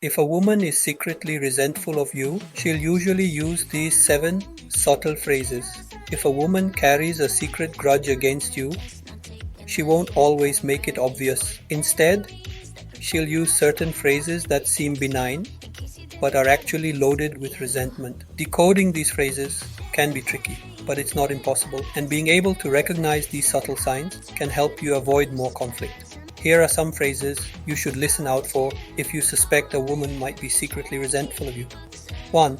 If a woman is secretly resentful of you, she'll usually use these 7 subtle phrases. If a woman carries a secret grudge against you, she won't always make it obvious. Instead, she'll use certain phrases that seem benign, but are actually loaded with resentment. Decoding these phrases can be tricky, but it's not impossible, and being able to recognize these subtle signs can help you avoid more conflict. Here are some phrases you should listen out for if you suspect a woman might be secretly resentful of you. 1.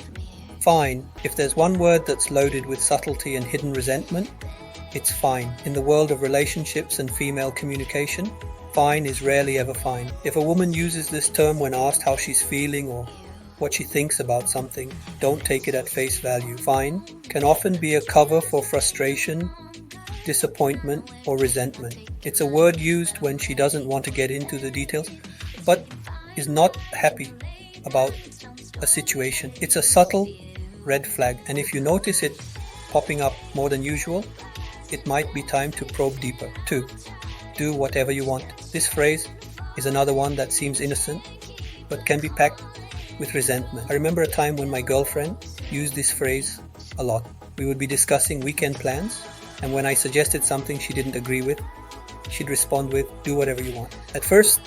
Fine. If there's one word that's loaded with subtlety and hidden resentment, it's fine. In the world of relationships and female communication, fine is rarely ever fine. If a woman uses this term when asked how she's feeling or what she thinks about something, don't take it at face value. Fine can often be a cover for frustration, disappointment, or resentment. It's a word used when she doesn't want to get into the details, but is not happy about a situation. It's a subtle red flag, and if you notice it popping up more than usual, it might be time to probe deeper. 2. Do whatever you want. This phrase is another one that seems innocent, but can be packed with resentment. I remember a time when my girlfriend used this phrase a lot. We would be discussing weekend plans, and when I suggested something she didn't agree with, she'd respond with, "Do whatever you want." At first,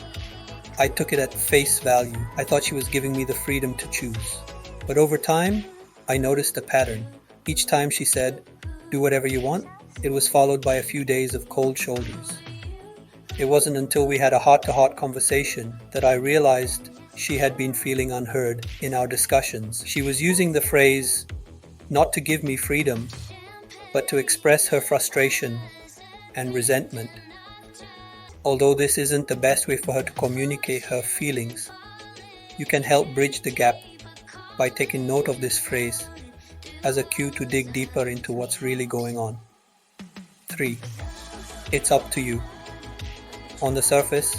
I took it at face value. I thought she was giving me the freedom to choose. But over time, I noticed a pattern. Each time she said, "Do whatever you want," it was followed by a few days of cold shoulders. It wasn't until we had a heart-to-heart conversation that I realized she had been feeling unheard in our discussions. She was using the phrase not to give me freedom, but to express her frustration and resentment. Although this isn't the best way for her to communicate her feelings, you can help bridge the gap by taking note of this phrase as a cue to dig deeper into what's really going on. 3. It's up to you. On the surface,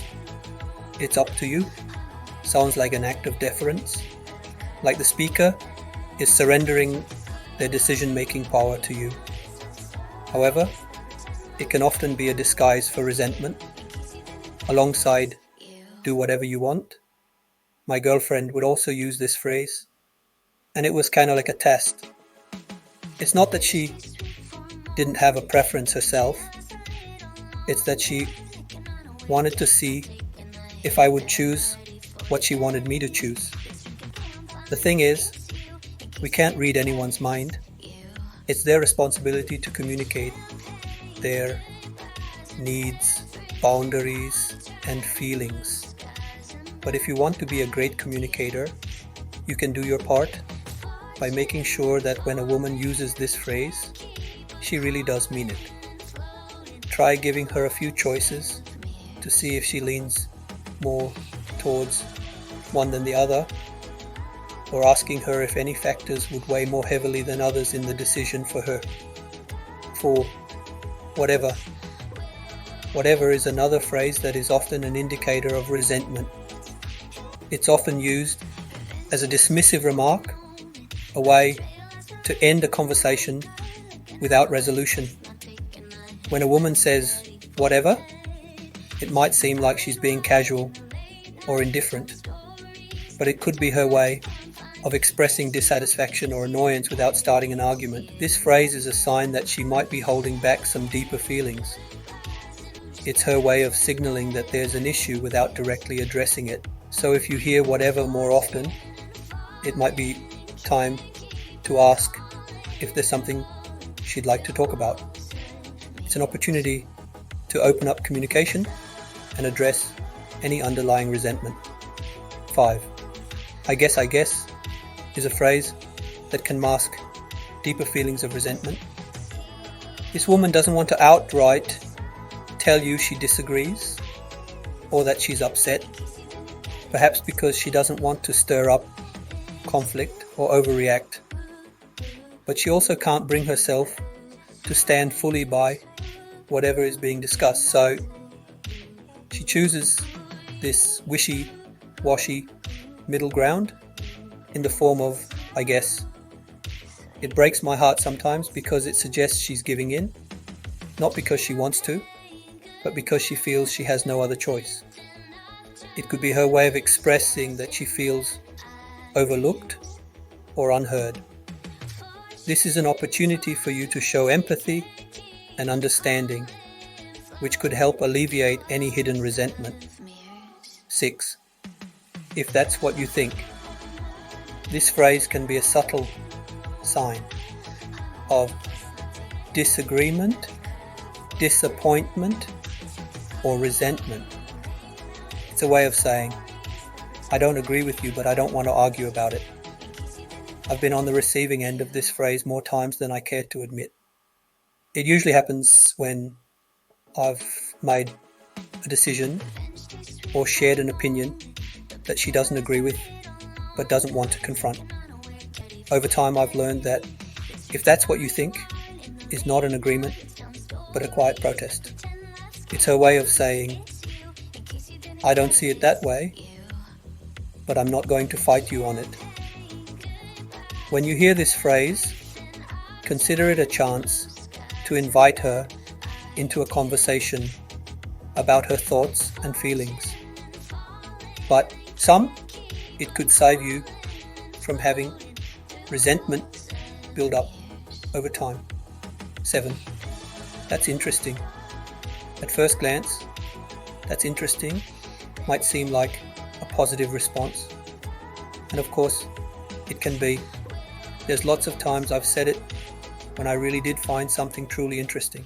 "it's up to you" sounds like an act of deference, like the speaker is surrendering their decision-making power to you. However, it can often be a disguise for resentment. Alongside "do whatever you want," my girlfriend would also use this phrase, and it was kind of like a test. It's not that she didn't have a preference herself, it's that she wanted to see if I would choose what she wanted me to choose. The thing is, we can't read anyone's mind. It's their responsibility to communicate their needs, boundaries, and feelings. But if you want to be a great communicator, you can do your part by making sure that when a woman uses this phrase, she really does mean it. Try giving her a few choices to see if she leans more towards one than the other, or asking her if any factors would weigh more heavily than others in the decision for her. 4. Whatever. Whatever is another phrase that is often an indicator of resentment. It's often used as a dismissive remark, a way to end a conversation without resolution. When a woman says "whatever," it might seem like she's being casual or indifferent, but it could be her way of expressing dissatisfaction or annoyance without starting an argument. This phrase is a sign that she might be holding back some deeper feelings. It's her way of signaling that there's an issue without directly addressing it. So if you hear "whatever" more often, it might be time to ask if there's something she'd like to talk about. It's an opportunity to open up communication and address any underlying resentment. 5. I guess is a phrase that can mask deeper feelings of resentment. This woman doesn't want to outright tell you she disagrees or that she's upset, perhaps because she doesn't want to stir up conflict or overreact. But she also can't bring herself to stand fully by whatever is being discussed, so she chooses this wishy-washy middle ground in the form of "I guess." It breaks my heart sometimes because it suggests she's giving in, not because she wants to, but because she feels she has no other choice. It could be her way of expressing that she feels overlooked or unheard. This is an opportunity for you to show empathy and understanding, which could help alleviate any hidden resentment. 6. If that's what you think. This phrase can be a subtle sign of disagreement, disappointment, or resentment. It's a way of saying, I don't agree with you, but I don't want to argue about it. I've been on the receiving end of this phrase more times than I care to admit. It usually happens when I've made a decision or shared an opinion that she doesn't agree with, but doesn't want to confront. Over time, I've learned that if that's what you think, is not an agreement, but a quiet protest. It's her way of saying, I don't see it that way, but I'm not going to fight you on it. When you hear this phrase, consider it a chance to invite her into a conversation about her thoughts and feelings. But it could save you from having resentment build up over time. 7. That's interesting. At first glance, that's interesting might seem like a positive response. And of course, it can be. There's lots of times I've said it when I really did find something truly interesting.